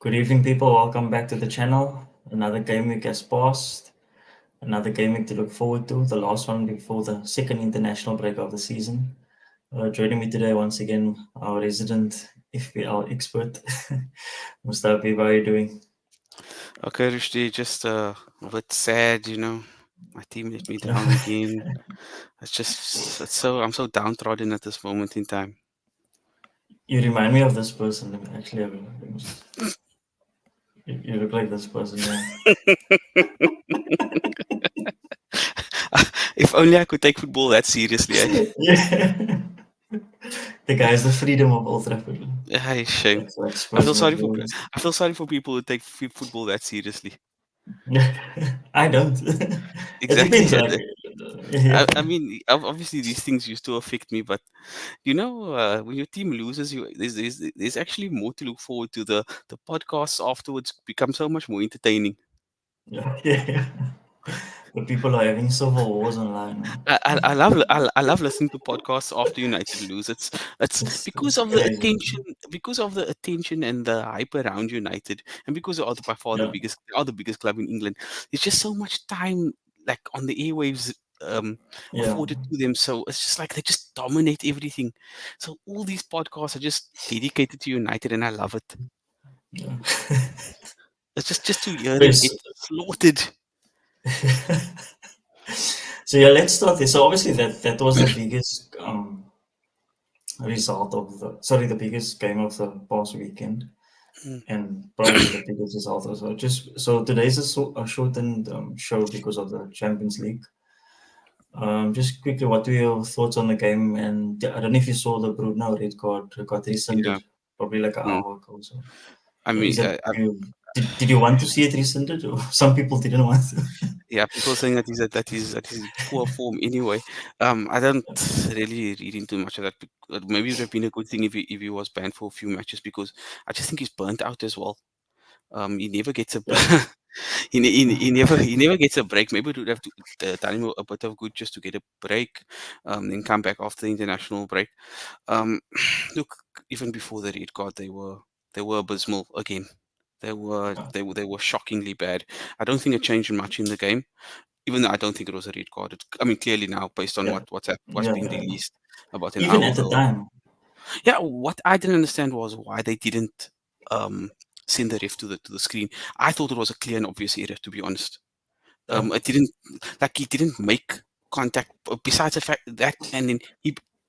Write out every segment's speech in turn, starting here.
Good evening, people. Welcome back to the channel. Another game week has passed. Another game week to look forward to. The last one before the second international break of the season. Joining me today, once again, our resident FPL expert, Mustafi. How are you doing? Okay, Rushdie, just a bit sad, My team let me down again. I'm so downtrodden at this moment in time. You remind me of this person. Let me actually have a look. You look like this person, yeah. If only I could take football that seriously, eh? Yeah. The guy is the freedom of Old Trafford. Hey, shame. That's like I Spurs feel must sorry be for always. I feel sorry for people who take football that seriously. I don't. It Exactly. depends. Like, yeah. I mean, obviously these things used to affect me, but when your team loses, there's actually more to look forward to. The podcasts afterwards become so much more entertaining. Yeah, yeah. The people are having civil wars online. I love listening to podcasts after United lose. It's It's because of the crazy. attention and the hype around United, and because they are by far Yeah, the biggest club in England. There's just so much time like on the airwaves yeah. afforded to them. So it's just like they just dominate everything. So all these podcasts are just dedicated to United, and I love it. Yeah. It's just to hear them Yes. get slaughtered. So yeah, let's start this. So obviously that was the biggest result of the biggest game of the past weekend, Mm, and probably the biggest result as well. Just so today's a shortened show because of the Champions League. Just quickly, what were your thoughts on the game? And I don't know if you saw the Bruno red card got yeah. rescinded, probably like an Mm. hour ago or so. I So mean, is that did you want to see it rescinded, or some people didn't want to? yeah, people saying that is poor form anyway. I don't really read into much of that. Maybe it would have been a good thing if he was banned for a few matches because I just think he's burnt out as well. He never gets a Yeah, he never gets a break. Maybe it would have done him a bit of good just to get a break, then come back after the international break. Um, look, even before the red card, they were abysmal again. They were shockingly bad. I don't think it changed much in the game, even though I don't think it was a red card. I mean, clearly now, based on yeah, what's yeah, been yeah. released about an Even hour at the ago. time, Yeah, what I didn't understand was why they didn't um, send the ref to the screen. I thought it was a clear and obvious error, to be honest. yeah, It didn't like he didn't make contact. Besides the fact that, and then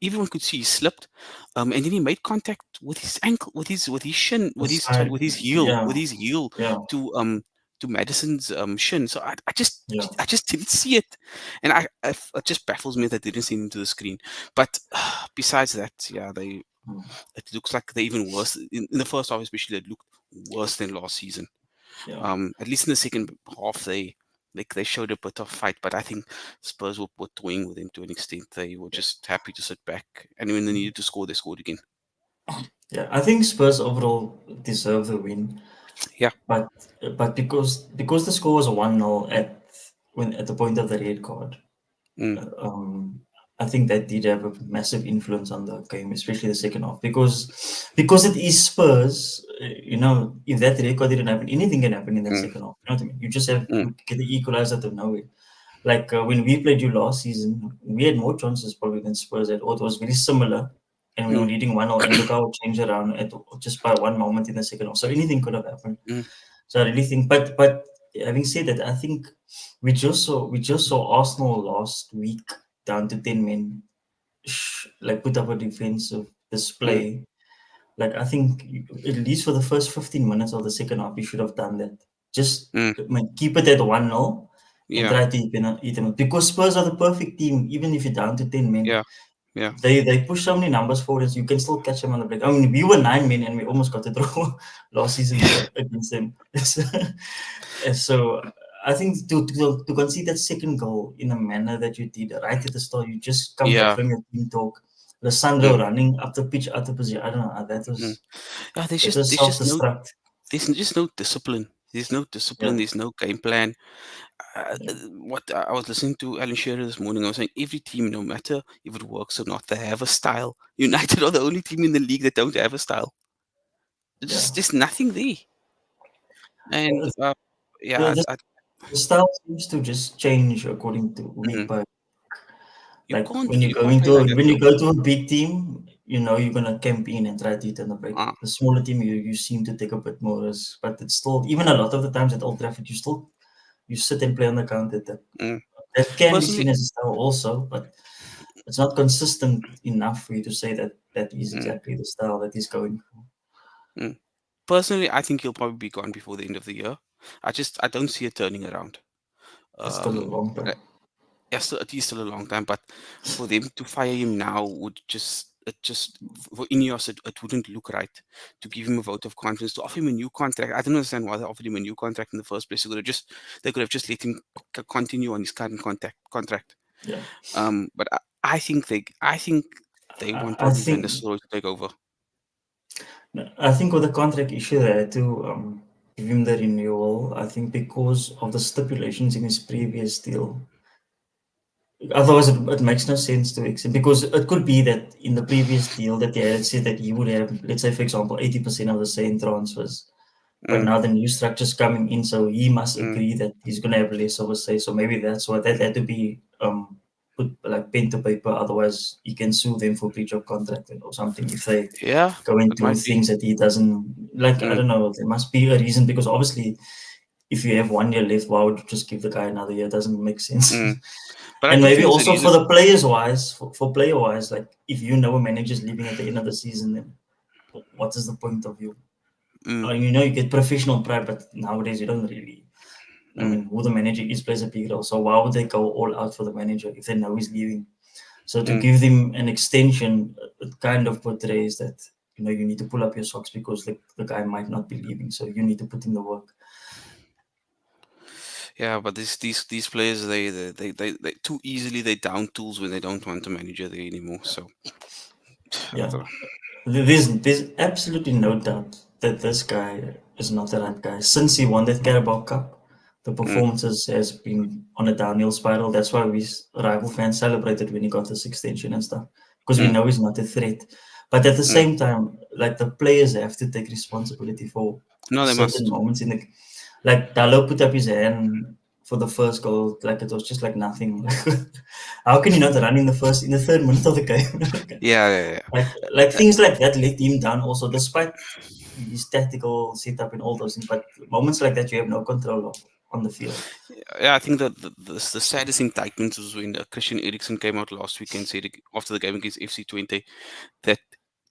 everyone could see he slipped, and then he made contact with his ankle, with his shin, the with side, his heel, yeah, yeah, to to Madison's shin. So yeah, I just didn't see it, and it just baffles me that they didn't send him to the screen. But besides that, yeah, mm, it looks like they're even worse in the first half, especially. It looked worse than last season. yeah. At least in the second half, they showed a bit of fight, but I think Spurs were toying with them to an extent. They were just happy to sit back, and when they needed to score, they scored again. Yeah, I think Spurs overall deserve the win, Yeah. but because the score was 1-0 at the point of the red card, Mm, um, I think that did have a massive influence on the game, especially the second half, because it is Spurs. If that record didn't happen, anything can happen in that mm, second half. You know what I mean? You just have mm, to get the equalizer out of nowhere. Like when we played you last season, we had more chances probably than Spurs had. Or it was very similar, and we were mm, leading 1-0, and look how it changed around just by one moment in the second half. So anything could have happened. mm. So I really think, but having said that, I think we just saw Arsenal last week down to 10 men, like put up a defensive Mm, display. Like I think at least for the first 15 minutes of the second half, you should have done that. Just mm. keep it at 1-0 and Yeah, try to eat them up. Because Spurs are the perfect team, even if you're down to 10 men. yeah, yeah. They push so many numbers forward, and you can still catch them on the break. I mean, we were 9 men and we almost got a draw last season against them. So I think to concede that second goal in a manner that you did right at the start, you just come back Yeah. from your team talk. Mm, Lissandro running up the pitch out of position. I don't know. mm. Yeah, That was self-destruct. there's just no discipline. There's no discipline. Yeah, There's no game plan. yeah, What I was listening to Alan Shearer this morning, I was saying every team, no matter if it works or not, they have a style. United are the only team in the league that don't have a style. yeah. There's nothing there. And The, yeah, the, the style seems to just change according to week mhm. by You like can't you can't play like that when though. you go to a big team, you know you're gonna camp in and try to hit on the break. Uh, The smaller team, you seem to take a bit more risk, but it's still even a lot of the times at Old Trafford, you sit and play on the counter attack. mm. That can be Personally, seen as a style also, but it's not consistent enough for you to say that that is mm, exactly the style that he's going for. mm. Personally, I think he'll probably be gone before the end of the year. I don't see it turning around. That's still a Um, long time. yeah, still, it is still a long time, but for them to fire him now would just for Ineos it wouldn't look right to give him a vote of confidence to offer him a new contract. I don't understand why they offered him a new contract in the first place. They could have just let him continue on his current contract. Yeah, But I think they want I probably Van der think Sar to take over. I think with the contract issue there to give him the renewal, I think because of the stipulations in his previous deal. Otherwise, it makes no sense to extend because it could be that in the previous deal that they had said that he would have, let's say, for example, 80% of the say in transfers. But Mm, now the new structure's coming in, so he must mm, agree that he's going to have less of a say. So maybe that's why that had to be put like pen to paper. Otherwise, he can sue them for breach of contract or something if they yeah, go it into might be. things that he doesn't like. I Mm, don't know. There must be a reason because obviously, if you have 1 year left, why would you just give the guy another year? It doesn't make sense. mm. But I And do maybe think the also for reason. the players wise, for player wise, like if you know a manager's leaving at the end of the season, then what is the point of you? Mm, You know, you get professional pride, but nowadays you don't really. I mm, mean, who the manager is plays a big role. So why would they go all out for the manager if they know he's leaving? So to mm. give them an extension, it kind of portrays that you need to pull up your socks because the guy might not be leaving. So you need to put in the work. Yeah, but these players they too easily they down tools when they don't want a manager there anymore. So I Yeah. don't know. There's absolutely no doubt that this guy is not the right guy. Since he won that Carabao Cup, the Mm, performances has been on a downhill spiral. That's why we rival fans celebrated when he got this extension and stuff, because we mm, know he's not a threat. But at the mm. same time, like the players have to take responsibility for No, they certain must. moments in the like Dalot put up his hand for the first goal, like it was just like nothing. How can you not run in the third minute of the game? Yeah, yeah, yeah. Like things like that let him down also, despite his tactical setup and all those things. But moments like that you have no control of on the field. Yeah, I think that the saddest indictment was when Christian Eriksen came out last week and said after the game against FC Twente that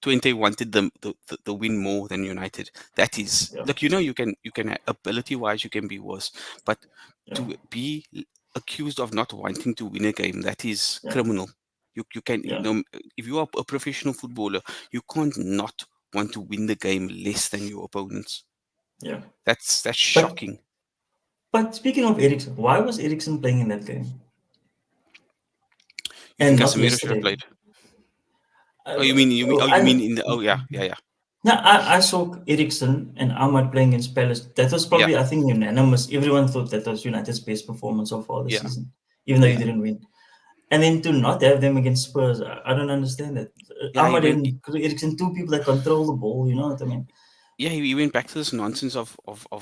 Twente wanted the win more than United. That is, Yeah, look, you can ability wise you can be worse, but yeah, to be accused of not wanting to win a game, that is yeah, criminal. You can, yeah, if you are a professional footballer, you can't not want to win the game less than your opponents. yeah. That's But shocking. speaking of Ericsson, why was Ericsson playing in that game You think and not Casemiro should have yesterday? played? Oh, you mean I in the, oh yeah, yeah, yeah, No, I saw Ericsson and Ahmad playing against Palace. That was yeah, probably, I think, unanimous. Everyone thought that was United's best performance so far this yeah, season, even though you yeah, didn't win. And then to not have them against Spurs, I don't understand that. yeah. Ahmad and Ericsson, two people that control the ball, you know what I mean? He went back to this nonsense of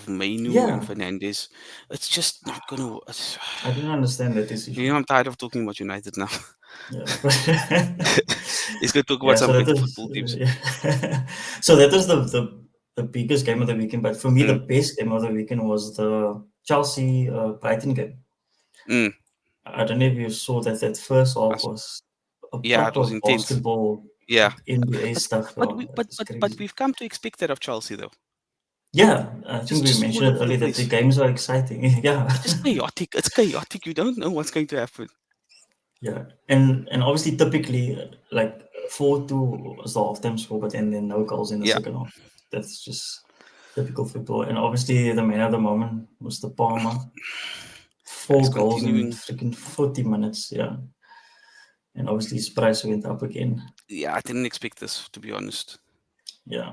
Mainu and Yeah, Fernandez. It's just not gonna. I don't understand that decision. I'm tired of talking about United now. Yeah. Let's go talk about Yeah, so some that better was football teams. yeah. So that was the biggest game of the weekend. But for me, the Mm, best game of the weekend was the Chelsea Brighton game. mm. I don't know if you saw that first half That's- was a yeah, it proper was intense. basketball Yeah, NBA but stuff. but Oh, we it's but crazy. we've come to expect that of Chelsea though. Yeah, I think we Just all mentioned it over the earlier that the place. games are exciting. Yeah, It's just chaotic. It's chaotic. You don't know what's going to happen. yeah, and obviously typically like 4-2 was the halftime score, but then no goals in the Yeah, second half. That's just typical football. And obviously the man of the moment was the Palmer, yeah. He's four goals in continuing. freaking 40 minutes. Yeah, and obviously his price went up again. Yeah, I didn't expect this to be honest. Yeah.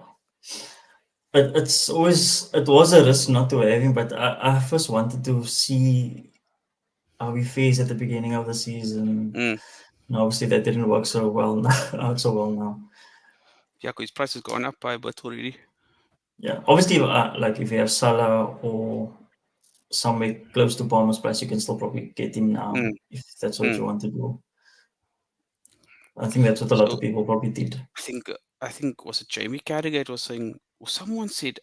It was a risk not to have him, but I first wanted to see how he faced at the beginning of the season. Mm. And obviously that didn't work so well now, out so well now. Yeah, 'cause his price has gone up by a bit already. Yeah, obviously, like if you have Salah or somewhere close to Palmer's price, you can still probably get him Mm, now if that's what mm. you want to do. I think that's what a lot So of people probably did. I think was it Jamie Carragher was saying, or someone said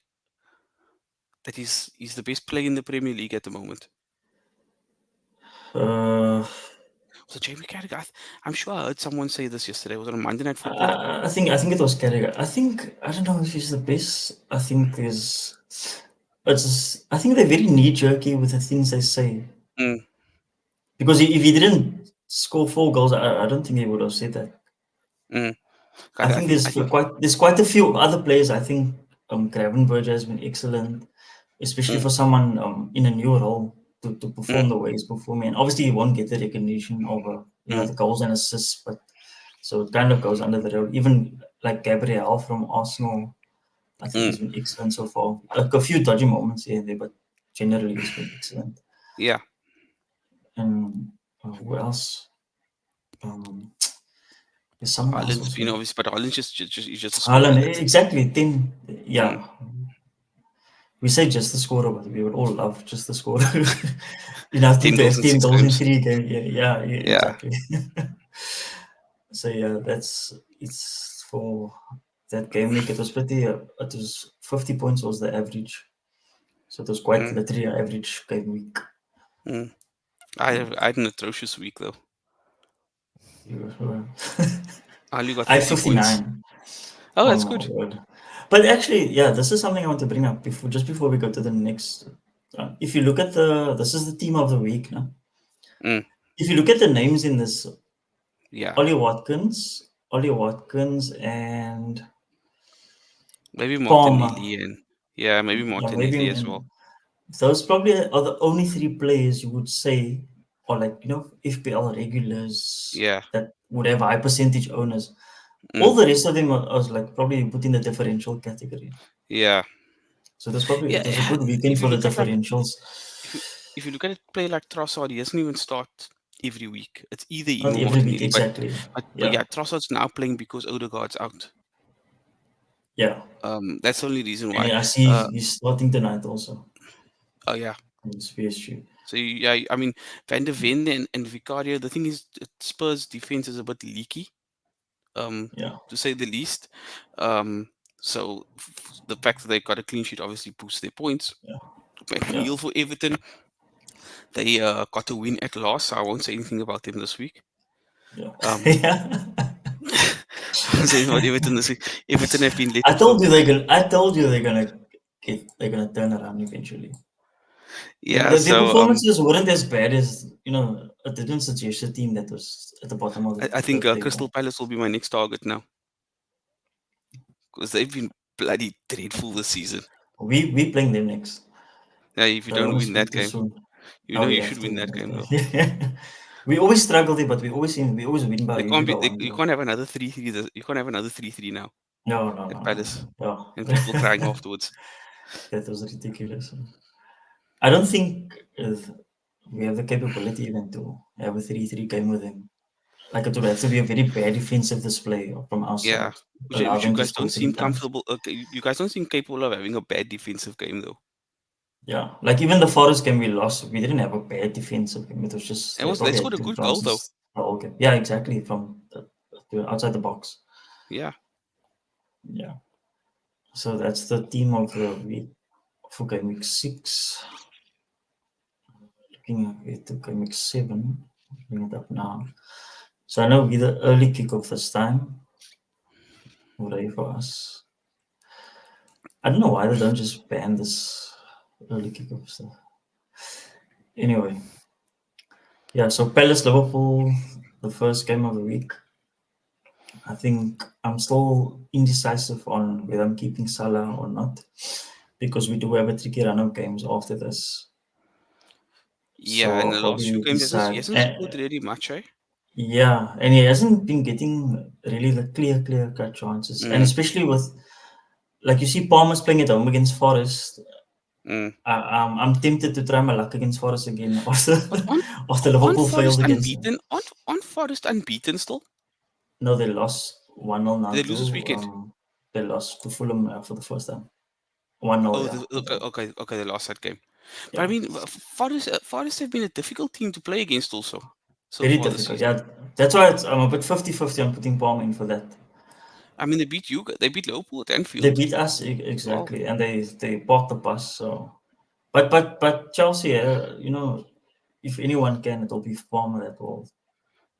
that he's the best player in the Premier League at the moment. Uh, Was it Jamie Carragher? I'm sure I heard someone say this yesterday. Was it on Monday Night Football? I think it was Carragher. I don't know if he's the best. I think I think they're very knee jerky with the things they say. Mm, Because if he didn't score 4 goals, I don't think he would have said that. mm. I I think think I think there's quite a few other players. I think Gravenberch has been excellent, especially mm, for someone in a new role to mm, perform the way he's performing. And obviously, he won't get the recognition over mm, the goals and assists, but so it kind of goes under the radar. Even like Gabriel from Arsenal, I think mm. he's been excellent so far. Like a few dodgy moments here and there, but generally he's been excellent. Yeah, And who else? Um, there's someone else Haaland's been also. obvious, but Haaland's just he's just a scorer. Haaland, That's it. exactly. Tim, Mm, yeah. We say just the scorer, but we would all love just the scorer. 10 to goals have in 10 six goals in games. 3 games. Yeah, yeah, yeah, Yeah. exactly. So yeah, it's for that game week. It was pretty. It was 50 points was the average. So it was quite Mm, literally an average game week. mm. Yeah. I had an atrocious week though. You were- I only got I had 30 points. 59. Oh, Oh that's my good. word. But actually, yeah, this is something I want to bring up just before we go to the next. If you look at this is the team of the week now. Mm, If you look at the names in this, yeah. Ollie Watkins, and Maybe Palmer. Martinelli and yeah, maybe Yeah, maybe Martinelli as well. those probably are the only three players you would say, or like FPL regulars Yeah. that would have high percentage owners. All Mm, the rest of them are like probably put in the differential category. yeah. So Yeah. it was a good weekend If you for the look at like differentials. if you if you look at a player like Trossard, he doesn't even start every week. It's either him Not or every week Martinelli. But exactly. but Yeah, yeah, Trossard's now playing because Odegaard's out. yeah. That's the only reason And why. I see Uh, he's starting tonight also oh yeah. against PSG. So yeah, I mean Van der Ven and Vicario. The thing is, Spurs defense is a bit leaky, Yeah, to say the least. Um, so the fact that they got a clean sheet obviously boosts their points. yeah, yeah, McNeil for Everton, they got a win at last. So I won't say anything about them this week. yeah, Um, yeah. I won't say anything about Everton this week. Everton have been let I off the told you hook. they're gonna turn around eventually. Yeah, Their so performances weren't as bad as it didn't suggest a team that was at the bottom of I think the Crystal table. Palace will be my next target now because they've been bloody dreadful this season. We playing them next. Yeah, if you I don't don't want to win that speak too game, soon. you Now know we you have should to win win that that game though. game. We always struggle there, but we always win by They usually can't by be. one You goal. can't have another 3-3. You can't have another 3-3 now No, no, at no, Palace, no, and people crying no. afterwards. That was ridiculous. I don't think we have the capability even to have a 3-3 game with them. Like it would have to be a very bad defensive display from our Yeah, side to allow which you them to guys score don't three seem times. comfortable. Okay, you guys don't seem capable of having a bad defensive game though. Yeah, like even the Forest game we lost, we didn't have a bad defensive game. It was just they They probably scored had a two good goal though. chances the whole game. Yeah, exactly from outside the box. Yeah, Yeah, so that's the team of the week for game week 6. Looking at game week 7, bring it up now. So I know we the early kickoff this time. Hooray for us. I don't know why they don't just ban this early kickoff stuff. Anyway, yeah, so Palace Liverpool, the first game of the week. I think I'm still indecisive on whether I'm keeping Salah or not because we do have a tricky run of games after this. yeah. So In I'll the last few probably games, he decide. hasn't scored really much, eh? Yeah, and he hasn't been getting really the clear cut chances. And Mm, especially with, like, you see Palmer's playing at home against Forest. mm. I'm tempted to try my luck against Forest again after, But after on Liverpool failed Forest against them. unbeaten, on Forest unbeaten still. No, they lost 1-0 now Did they lose this to weekend? they lost to Fulham for the first time. 1-0, Oh, yeah. okay, they lost that game. But I Yeah. mean, Forest have been a difficult team to play against also so Very far this difficult. season. Yeah. That's why I'm a bit 50-50 on putting Palmer in for that. I mean, they beat Liverpool at They Anfield beat us as well. exactly, and they bought the bus. So, but Chelsea, if anyone can, it'll be Palmer that will,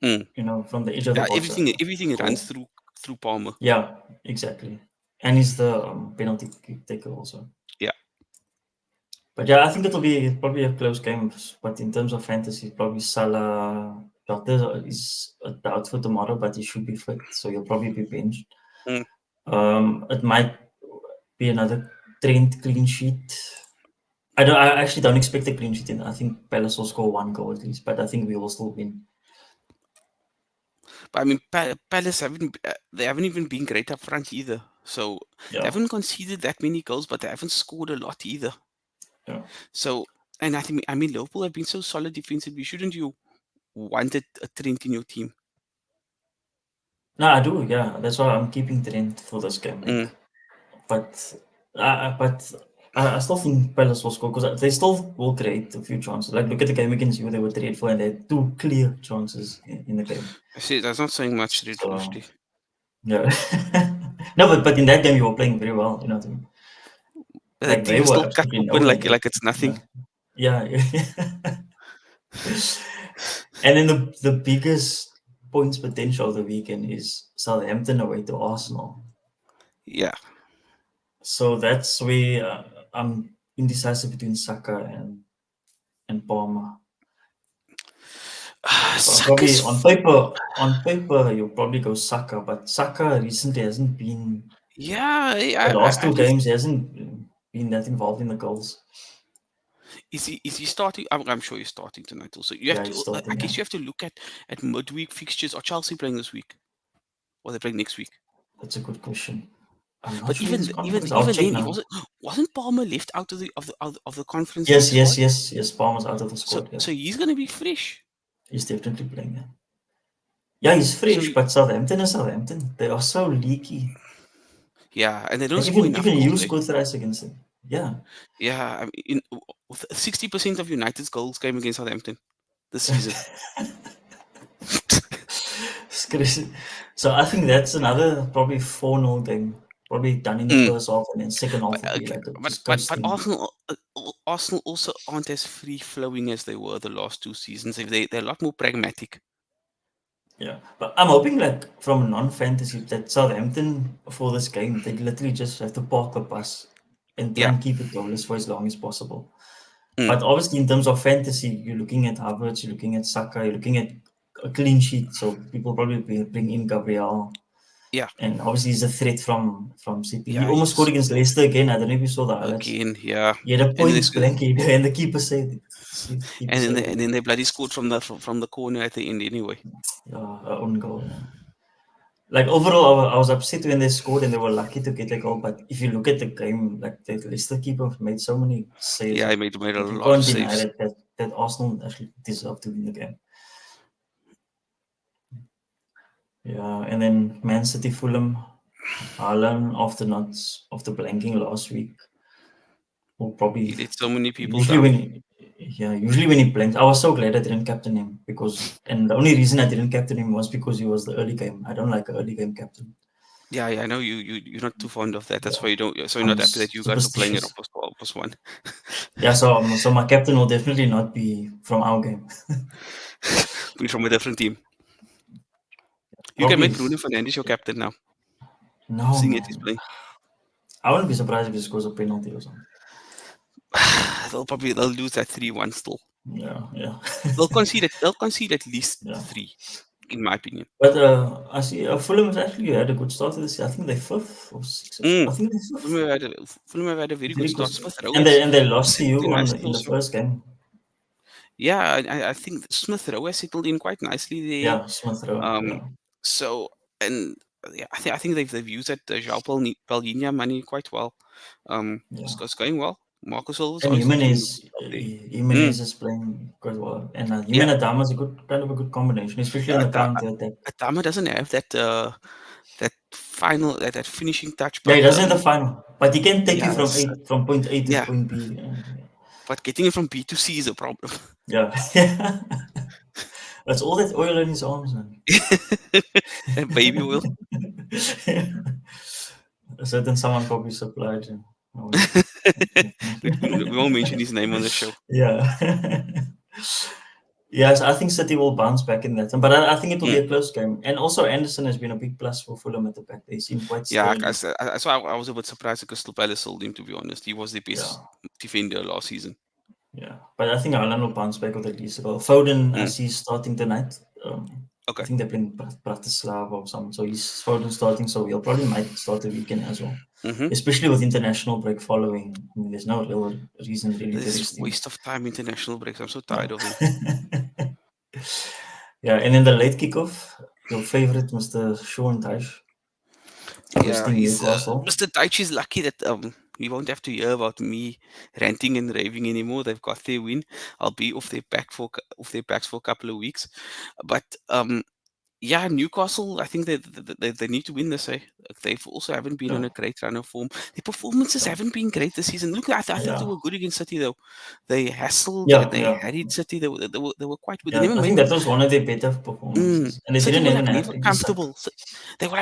Mm. from the edge of the Yeah, box, everything runs score. through Palmer. Yeah, exactly. And he's the penalty kick taker also. Yeah. But yeah, I think it'll be probably a close game. But in terms of fantasy, probably Salah. Jota is out for tomorrow, but he should be fit, so he'll probably be benched. Mm. It might be another Trent clean sheet. I actually don't expect a clean sheet. I think Palace will score one goal at least, but I think we will still win. But I mean, Palace they haven't even been great up front either. So they Yeah, haven't conceded that many goals, but they haven't scored a lot either. yeah. So, and I mean, Liverpool have been so solid defensively. Shouldn't you want a Trent in your team? No, I do. Yeah, that's why I'm keeping Trent for this game week. Mm. But I still think Palace will score because they still will create a few chances. Like look at the game against you; they were dreadful and they had two clear chances in the game. I see, that's not saying much, So dreadfully. yeah, no, but in that game you were playing very well. You know what I mean? The Like they team were still cut absolutely open nowhere. like it's nothing. Yeah, yeah, yeah. And then the biggest points potential of the weekend is Southampton away to Arsenal. Yeah. So that's where I'm indecisive between Saka and Palmer. Probably Saka's on paper you'll probably go Saka, but Saka recently hasn't been yeah. the last I two don't. games he hasn't been that involved in the goals. Is he starting? I'm sure he's starting tonight. Also, you have Yeah, he's to. I starting. Yeah, guess you have to look at midweek fixtures. Are Chelsea playing this week, or they playing next week? that's a good question. I'm not But sure his conference. I'll even check then, it now. wasn't Palmer left out of the Conference League Yes, yes, squad. yes, yes. Palmer's out of the So squad. Yeah, so he's gonna be fresh. he's definitely playing. Yeah, yeah, he's So fresh, but Southampton is Southampton. They are so leaky. yeah, and they don't And score even enough goals. you Eh? scored thrice against them. Yeah, Yeah, I mean, 60% of United's goals came against Southampton this season. it's crazy. So I think that's another probably 4-0 game. Probably done in the Mm. first half, and then second half But will be okay, like a but disgusting. Arsenal also aren't as free flowing as they were the last two seasons. If they're a lot more pragmatic. Yeah, but I'm hoping like from non-fantasy that Southampton for this game they literally just have to park the bus and try Yeah. and keep it goalless for as long as possible. Mm. But obviously, in terms of fantasy, you're looking at Havertz, you're looking at Saka, you're looking at a clean sheet. So people probably bring in Gabriel, Yeah. and obviously he's a threat from City. He Yeah. almost He's scored against Leicester again. I don't know if you saw the highlights. again. Yeah. He had a And then point blank, and the keeper saved it. The keeper saved and it. then they bloody scored from the corner at the end anyway. Own goal. Yeah. Like overall, I was upset when they scored and they were lucky to get a goal. But if you look at the game, like the Leicester keeper made so many saves Yeah, he that, made a that you lot of can't deny saves. that Arsenal actually deserved to win the game. Yeah, and then Man City, Fulham, Haaland after blanking last week will He probably let so many people usually down. when usually when he blanks, I was so glad I didn't captain him and the only reason I didn't captain him was because he was the early game. I don't like an early game captain. Yeah, I know you're not too fond of that. That's Yeah, why you don't. So you're I'm not happy that you guys were playing it superstitious. opposite one. Yeah, so my captain will definitely not be from our game. Be from a different team. You can Probably make Bruno Fernandes your captain now, no seeing it he's man. playing. I wouldn't be surprised if he scores a penalty or something. They'll lose that 3-1 still. Yeah, yeah, They'll concede at least yeah. three, in my opinion. But I see Fulham has actually had a good start to this year. I think they're fifth or sixth. I Mm. think they're fifth. Fulham have had a very good Very good start. start. Smith Rowe And has they lost to settled you in nicely in the also. first game. Yeah, I think Smith Rowe has settled in quite nicely there. Yeah, Smith Rowe. Um, Yeah, so and yeah, I think they've used that João Palhinha money quite well. yeah. It's going well. Marcus Silva's And obviously doing up there. Mm. Jimenez is playing quite well. And Yeah, Jimenez Dama is a kind of a good combination, especially yeah. in the counter attack. Adama doesn't have that final, that finishing touch. Yeah, But he doesn't have the final, but he can take you yeah, from point A to yeah. point B. But getting it from B to C is a problem. Yeah, yeah. That's all that oil in his arms, man. And baby oil. A certain someone probably supplied him. I won't- We won't mention his name on the show. Yeah. Yes, I think City will bounce back in that, but I think it will be Mm. a close game. And also, Anderson has been a big plus for Fulham at the back. They seem quite Yeah, sturdy. that's why I was a bit surprised that Crystal Palace sold him. To be honest, he was the Yeah, best defender last season. yeah. But I think Ireland will bounce back with at least a goal. Foden, I Mm. see starting tonight. I Okay. think they're playing Bratislava or something. So he's Foden starting. So he'll probably might start the weekend as well. Mm-hmm. Especially with international break following. I mean, there's no real reason really to This rest him. waste of time international breaks. I'm so Yeah. tired of them. Yeah, and then the late kickoff, your favorite, Mr. Sean Dyche, Yeah, hosting he's Newcastle. Mr. Deitch is lucky that he won't have to hear about me ranting and raving anymore. They've got their win. I'll be off their backs for a couple of weeks. But yeah, Newcastle. I think they need to win this. They've also haven't been Yeah, on a great run of form. Their performances yeah, haven't been great this season. Look, I thought they yeah, were good against City though. They hassled and yeah, they yeah. harried City. They were quite good. They Yeah, never I made think that was one of their better performances, and they City didn't were even like have never to be suck. comfortable. So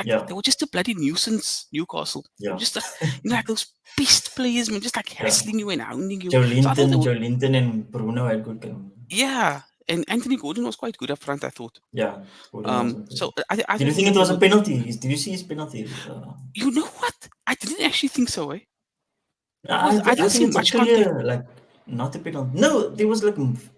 Yeah, they were just a bloody nuisance, Newcastle. They were yeah, just like those beast players, man, just like yeah. hassling you and hounding you. Joe So I thought they Linton, were Joe Linton, and Bruno had good game. yeah. And Anthony Gordon was quite good up front, I thought. Yeah, Gordon wasn't there. So I Did you thought think that it they was a were. penalty? Did you see his penalty? You know what? I didn't actually think so. I I didn't think see it's a much contact. clear, like, not a penalty. No, there was like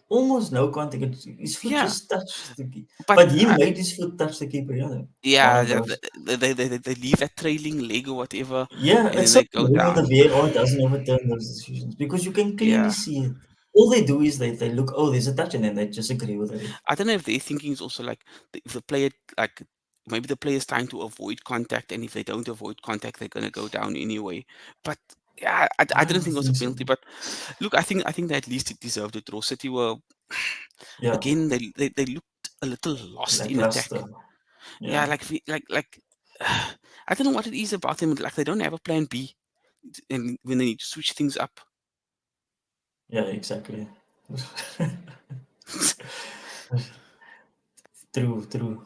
almost no contact. His foot Yeah, just touched the keeper. but But he made his foot touch the keeper. Yeah, one yeah, of those. they leave that trailing leg or whatever, Yeah, and then it's so they go annoying that down. the VAR doesn't overturn those decisions because you can clearly Yeah. see it. All they do is they look, oh, there's a touch, and then they just agree with it. I don't know if their thinking is also like if the player like maybe the player is trying to avoid contact, and if they don't avoid contact, they're gonna go down anyway. But yeah, I I didn't don't think it was a think so. penalty. But look, I think they at least it deserved a draw. City were Yeah, again they looked a little lost in lackluster. attack. Yeah, Yeah, like I don't know what it is about them. Like they don't have a plan B, and when they need to switch things up. yeah, exactly. True, true.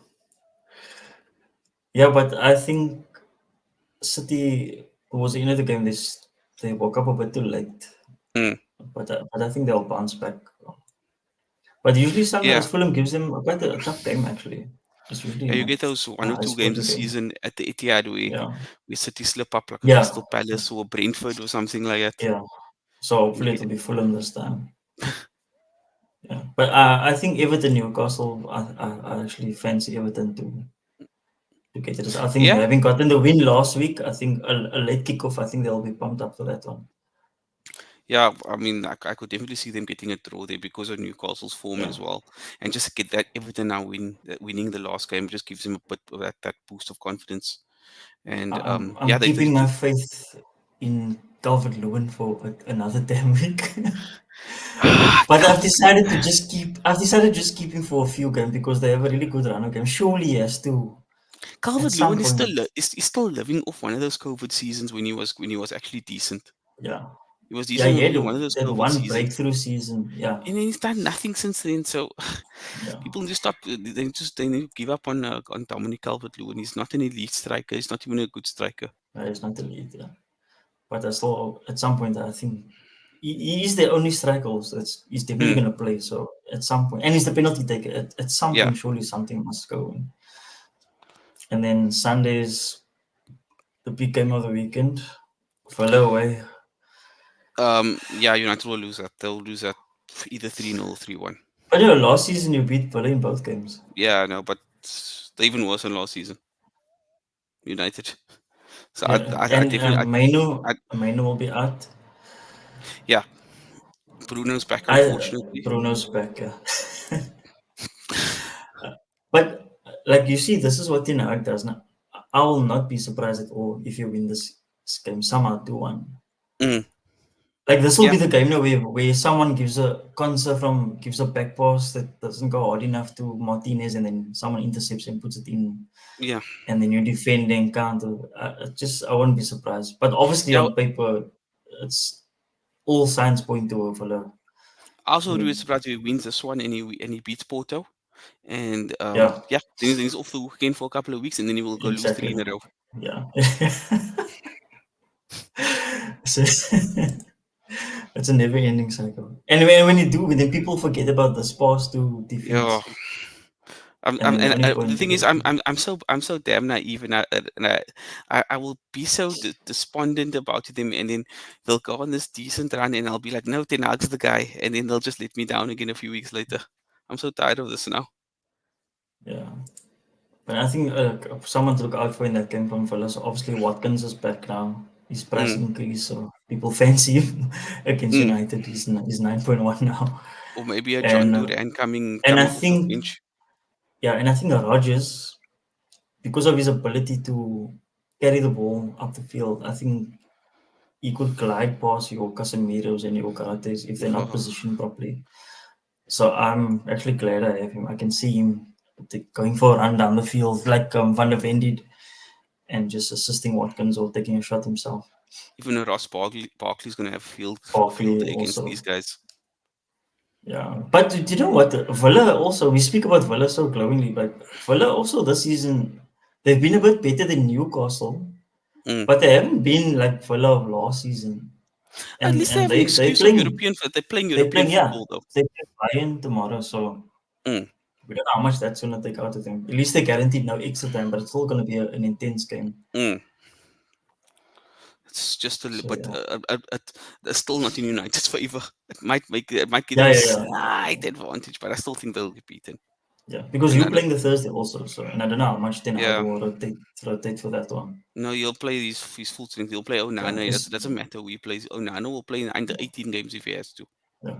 Yeah, but I think City was in the game. They woke up a bit too late, Mm, but I think they'll bounce back. But usually, sometimes yeah. Fulham gives them quite a tough game. Actually, it's usually Yeah, you not get those a one or high two games a scoring game. season at the Etihad Yeah, where City slip up like a yeah, Crystal Palace or a Brentford or something like that. yeah. So You hopefully get it'll be Fulham this time. Yeah, but I think Everton Newcastle. I actually fancy Everton to get it. I think yeah, having gotten the win last week, I think a late kickoff. I think they'll be pumped up for that one. yeah. I mean, I could definitely see them getting a draw there because of Newcastle's form Yeah, as well, and just get that Everton now winning the last game just gives them a bit of that boost of confidence. And yeah, I'm keeping my faith in Calvert Lewin for another damn week. But I've decided to just keep him for a few games because they have a really good run of games. Surely he has to at Calvert some Lewin is point. is still living off one of those COVID seasons when he was actually decent. Yeah, He was yeah, decent he had in one of those that COVID one seasons. breakthrough season. Yeah, And then he's done nothing since then. So yeah, people just stop. They need to give up on Dominic Calvert-Lewin. He's not an elite striker. He's not even a good striker. he's not the lead. Yeah, but I still at some point I think he is the only striker he's definitely Mm, going to play. So at some point, and he's the penalty taker. At some yeah. point, surely something must go in. And then Sundays, the big game of the weekend, Villa away. Yeah. United will lose that. They'll lose that either 3-0 or 3-1. But yeah, last season you beat Villa in both games. Yeah. No, but they're even worse than last season. United. So Yeah, I and definitely. Mainu will be out. Yeah. Bruno's back, I unfortunately. Bruno's back. Yeah. But like you see, this is what it does now. I will not be surprised at all if you win this game somehow 2-1. Mm. Like this will Yeah, be the game now where someone gives a back pass that doesn't go hard enough to Martinez, and then someone intercepts and puts it in, yeah, and then you defend and counter. Just I wouldn't be surprised. But obviously yeah. on paper, it's all signs point to a Villa I also would be win. surprised if he wins this one and he beats Porto. And Yeah, yeah, then he's off the hook again for a couple of weeks, and then he will go lose three exactly. in a row. Yeah. So it's a never-ending cycle. And when you do, then people forget about the Spurs to Yeah. defeats, and then they only The point to thing is, the I'm so damn naive, I will be so despondent about them, and then they'll go on this decent run, and I'll be like, no, Ten Hag's the guy, and then they'll just let me down again a few weeks later. I'm so tired of this now. yeah. But I think someone to look out for in that game from Villa. So obviously Watkins is back now. His price Mm, increased, so people fancy him against mm. United. He's 9.1 now, Or maybe a John and Duran and I coming off the think bench. yeah, and I think Rodgers, because of his ability to carry the ball up the field, I think he could glide past your Casemiro's and your Garates if they're not Oh, positioned properly. So I'm actually glad I have him. I can see him going for a run down the field like Van der Ven did, and just assisting Watkins or taking a shot himself. even a Ross Barkley's gonna have field Barkley day against these also, guys. yeah. But do you know what? Villa also, we speak about Villa so glowingly, but Villa also this season, they've been a bit better than Newcastle, Mm. but they haven't been like Villa of last season. At And least they and have an they excuse of playing European. They're playing they European playing yeah, football though. they play Bayern tomorrow, so Mm, we don't know how much that's gonna take out of them. At least they guaranteed no extra time, but it's still gonna be an intense game. mm. It's just a little So bit, yeah. still not in United's favor. It might give Yeah, them a yeah, yeah. slight advantage, but I still think they'll get beaten. Yeah. Because And you're playing the Thursday also, so and I don't know how much then I yeah, will rotate for that one. no, you'll play his full strength. He'll play Yeah, Onana. That because doesn't matter who he plays. Onana will play under yeah, 18 games if he has to. yeah.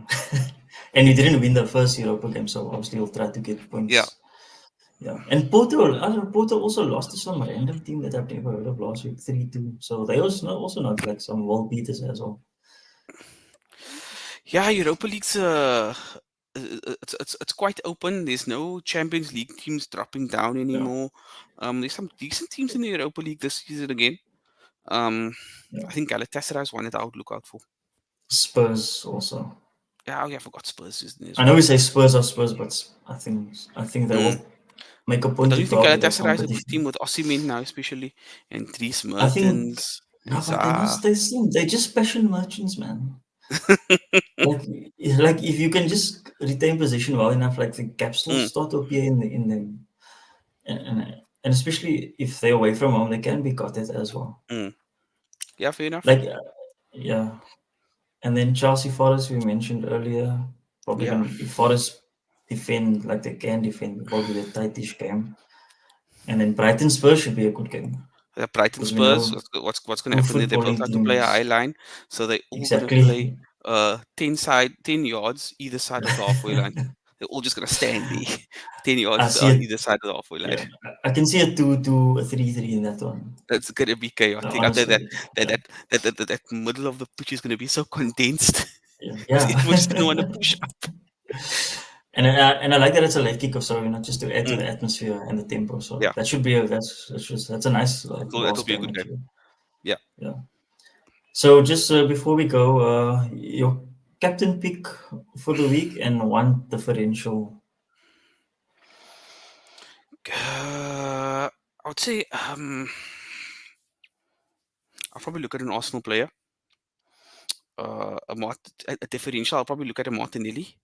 And you didn't win the first Europa game, so obviously you'll try to get Yeah, points. Yeah. And Porto, I don't know, Porto also lost to some random team that I've never heard of last week, 3-2. So they also not like some world beaters as well. yeah. Europa League's it's quite open. There's no Champions League teams dropping down Yeah. anymore. There's some decent teams in the Europa League this season again. Um, Yeah. I think Galatasaray is one that I would look out for. Spurs also. Yeah, oh yeah, I forgot Spurs is in there as I know well. we say Spurs are Spurs, but I think they Mm. will make a But point don't to you think go out with that Galatasaray is a good competition. team with Osimhen now, especially, and Dries I think Mertens and no, but they're not Zaha? they're just passion merchants, man. Like, like if you can just retain position well enough, like the gaps will Mm, start to appear in them, and especially if they're away from home, they can be got it as well. mm. Yeah, fair enough. Like, yeah, and then Chelsea Forest we mentioned earlier, probably Yeah, gonna if Forest defend like they can defend, it'll probably be a tightish game, and then Brighton Spurs should be a good game Brighton because we Spurs. know What's going to two happen there? They both footballing like to play a high teams line, so they all going to play exactly. 10 yards either side of the halfway line. They're all just going to stand there, 10 I yards see on it. either side of the halfway line. Yeah, I can see a 2-2, a 3-3 in that one. That's going to be chaotic. After Honestly, that, yeah, that, that middle of the pitch is going to be so condensed yeah, because yeah. everyone's just going to want to push up. And I like that it's a late kick off, so just to add to Mm, the atmosphere and the tempo. So yeah, that should be that's a nice like that'll last be a game good game. actually. Yeah. Yeah. So just before we go, your captain pick for the week and one differential. I would say I'll probably look at an Arsenal player, a differential. I'll probably look at a Martinelli,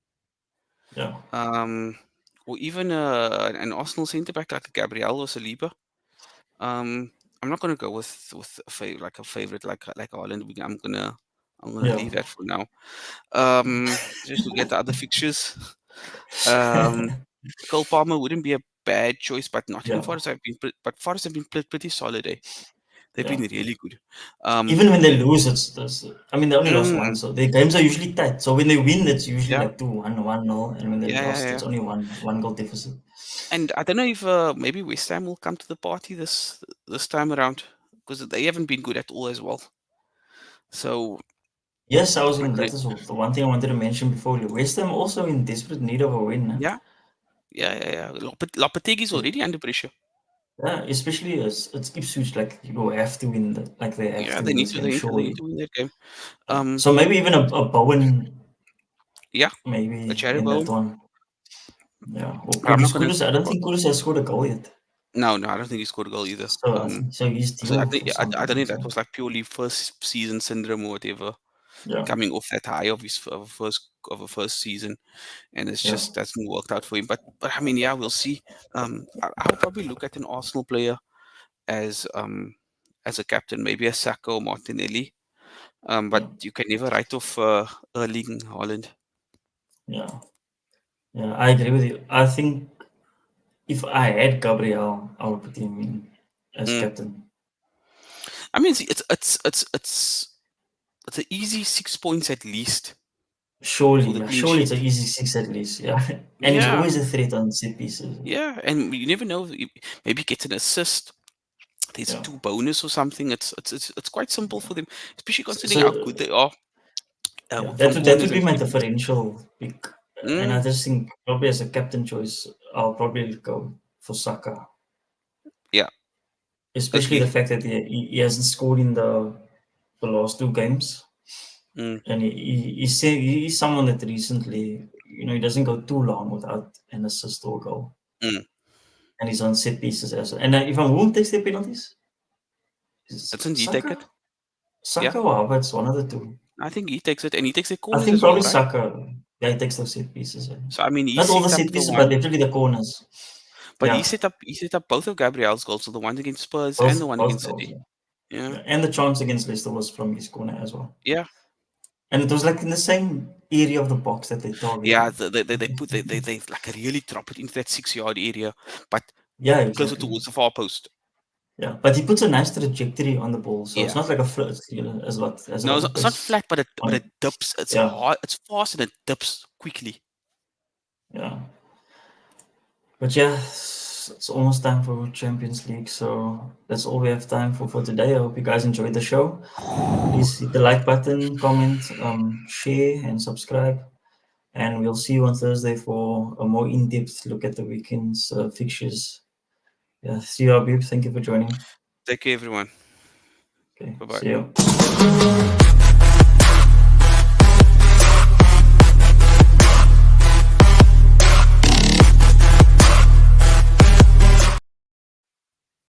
Yeah, um, or even an Arsenal centre back like a Gabriel or Saliba. Um, I'm not gonna go with like a favorite like Ireland. I'm gonna yeah, leave that for now. Just look at the other fixtures. Um, Cole Palmer wouldn't be a bad choice, but Nottingham yeah, Forest have been Forest have been pretty solid. Eh? They've yeah. been really good. Um, Even when they lose, I mean, they only lost mm, one, so their games are usually tight. So when they win, it's usually yeah, like 2-1, 1-0, and when they yeah, yeah, lost, yeah. it's only one goal deficit. And I don't know if maybe West Ham will come to the party this time around because they haven't been good at all as well. So Yes, I was I going. That couldn't. is the one thing I wanted to mention before. West Ham also in desperate need of a win. Eh? Yeah, yeah. Lopetegui's So, already under pressure. yeah, especially as it's Ipswich. Like you have to win. Like they have Yeah, to they win need this to. game They need surely. to win that game. Yeah. Um, So maybe even a Bowen, yeah, a maybe Cherry in that Bowen. one. Yeah, or But I'm not Kudus. gonna. Kudus. I don't think Kudus has scored a goal yet. No, I don't think he scored a goal either. So I think so. He's So I due think for I don't something. think that So was like purely first season syndrome or whatever, yeah, coming off that high of his of a first season, and it's yeah, just that's not worked out for him. But I mean, yeah, we'll see. I'll probably look at an Arsenal player as um as a captain, maybe a Saka or Martinelli. But yeah, you can never write off Erling Haaland. yeah, yeah. I agree with you. I think if I had Gabriel, I would put him in as Mm. captain. I mean, see, it's an easy 6 points at least for Surely, the yeah, clean surely it's sheet. an easy six at least. Yeah, and he's Yeah, always a threat on set pieces. yeah, and you never know. Maybe get an assist. There's a Yeah. two bonus or something. It's quite simple for them, especially considering how good So they are yeah, from that corners would be and my free kicks. differential pick, and I Mm, just think probably as a captain choice, I'll probably go for Saka, yeah, especially the agree. fact that he hasn't scored in the last two games, Mm, and he's someone that recently, he doesn't go too long without an assist or goal, mm. and he's on set pieces as well. And if I'm who takes the penalties, is Doesn't he take it? Saka, Yeah, Saka or Havertz, one of the two. I think he takes it, and he takes the I corners think as well, probably right? Saka. Yeah, he takes those set pieces. Yeah. So I mean, he Not all the set up set the pieces, but one, definitely the corners. but Yeah, he set up both of Gabriel's goals, so the one against Spurs and the both one both against goals. City. Yeah. Yeah, Yeah. And the chance against Leicester was from his corner as well. yeah, And it was like in the same area of the box that they yeah. targeted. They like really drop it into that 6 yard area, but Yeah, closer exactly. towards the far post. Yeah, but he puts a nice trajectory on the ball, so it's Yeah. not like a flirt, as a No, lot of it's not pace flat, but on it it. dips. It's Yeah, hard. It's fast and it dips quickly. yeah. But yeah, it's almost time for Champions League, so that's all we have time for today. I hope you guys enjoyed the show. Please hit the like button, comment, share, and subscribe. And we'll see you on Thursday for a more in-depth look at the weekend's fixtures. Yeah, see you, Abib. Thank you for joining. Take care, everyone. Okay, Bye bye. see you.